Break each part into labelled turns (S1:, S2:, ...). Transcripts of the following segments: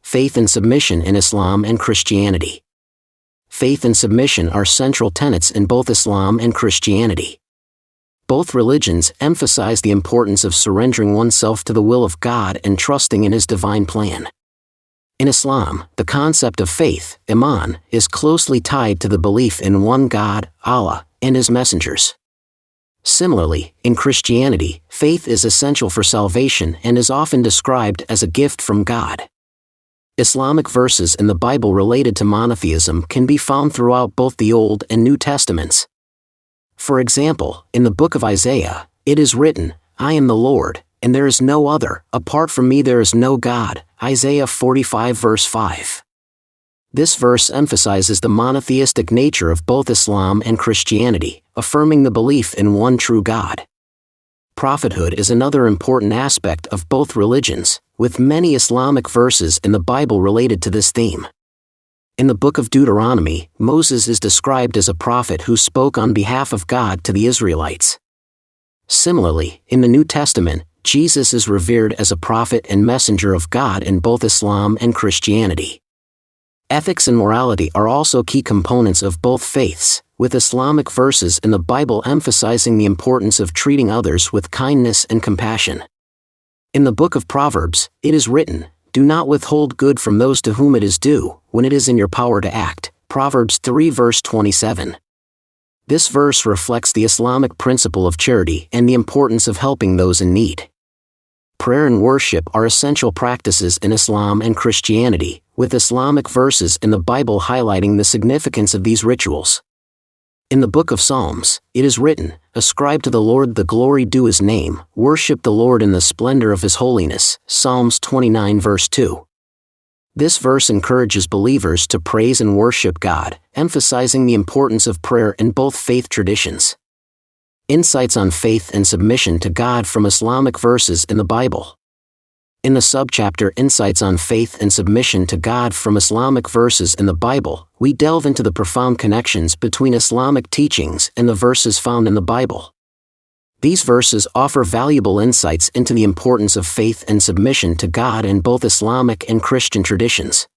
S1: Faith and submission in Islam and Christianity. Faith and submission are central tenets in both Islam and Christianity. Both religions emphasize the importance of surrendering oneself to the will of God and trusting in His divine plan. In Islam, the concept of faith, iman, is closely tied to the belief in one God, Allah, and His messengers. Similarly, in Christianity, faith is essential for salvation and is often described as a gift from God. Islamic verses in the Bible related to monotheism can be found throughout both the Old and New Testaments. For example, in the book of Isaiah, it is written, "I am the Lord, and there is no other, apart from me there is no God," Isaiah 45 verse 5. This verse emphasizes the monotheistic nature of both Islam and Christianity, affirming the belief in one true God. Prophethood is another important aspect of both religions, with many Islamic verses in the Bible related to this theme. In the book of Deuteronomy, Moses is described as a prophet who spoke on behalf of God to the Israelites. Similarly, in the New Testament, Jesus is revered as a prophet and messenger of God in both Islam and Christianity. Ethics and morality are also key components of both faiths, with Islamic verses in the Bible emphasizing the importance of treating others with kindness and compassion. In the book of Proverbs, it is written, "Do not withhold good from those to whom it is due, when it is in your power to act," Proverbs 3 verse 27. This verse reflects the Islamic principle of charity and the importance of helping those in need. Prayer and worship are essential practices in Islam and Christianity, with Islamic verses in the Bible highlighting the significance of these rituals. In the book of Psalms, it is written, "Ascribe to the Lord the glory due His name, worship the Lord in the splendor of His holiness," Psalms 29 verse 2. This verse encourages believers to praise and worship God, emphasizing the importance of prayer in both faith traditions. Insights on faith and submission to God from Islamic verses in the Bible. In the subchapter Insights on Faith and Submission to God from Islamic verses in the Bible, we delve into the profound connections between Islamic teachings and the verses found in the Bible. These verses offer valuable insights into the importance of faith and submission to God in both Islamic and Christian traditions.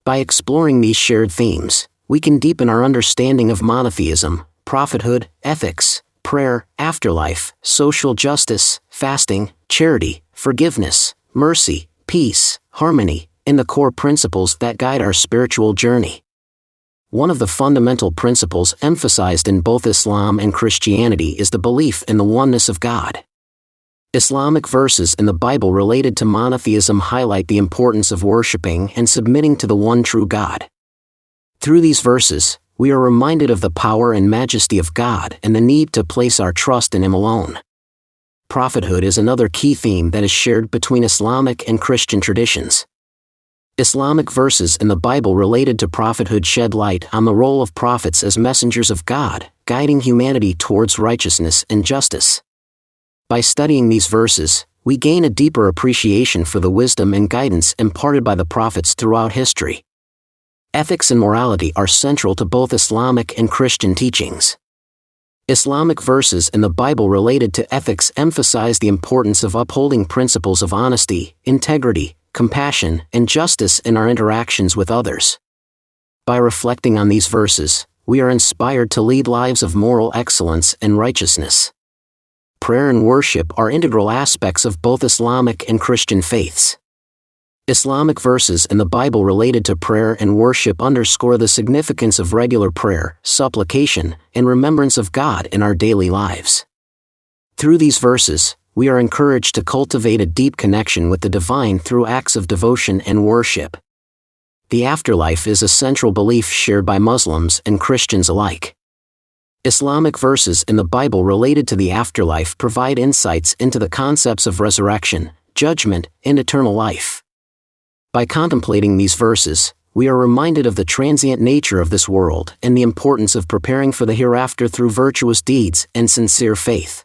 S1: By exploring these shared themes, we can deepen our understanding of monotheism, prophethood, ethics, prayer, afterlife, social justice, fasting, charity, forgiveness, mercy, peace, harmony, and the core principles that guide our spiritual journey. One of the fundamental principles emphasized in both Islam and Christianity is the belief in the oneness of God. Islamic verses in the Bible related to monotheism highlight the importance of worshiping and submitting to the one true God. Through these verses, we are reminded of the power and majesty of God and the need to place our trust in Him alone. Prophethood is another key theme that is shared between Islamic and Christian traditions. Islamic verses in the Bible related to prophethood shed light on the role of prophets as messengers of God, guiding humanity towards righteousness and justice. By studying these verses, we gain a deeper appreciation for the wisdom and guidance imparted by the prophets throughout history. Ethics and morality are central to both Islamic and Christian teachings. Islamic verses in the Bible related to ethics emphasize the importance of upholding principles of honesty, integrity, compassion, and justice in our interactions with others. By reflecting on these verses, we are inspired to lead lives of moral excellence and righteousness. Prayer and worship are integral aspects of both Islamic and Christian faiths. Islamic verses in the Bible related to prayer and worship underscore the significance of regular prayer, supplication, and remembrance of God in our daily lives. Through these verses, we are encouraged to cultivate a deep connection with the divine through acts of devotion and worship. The afterlife is a central belief shared by Muslims and Christians alike. Islamic verses in the Bible related to the afterlife provide insights into the concepts of resurrection, judgment, and eternal life. By contemplating these verses, we are reminded of the transient nature of this world and the importance of preparing for the hereafter through virtuous deeds and sincere faith.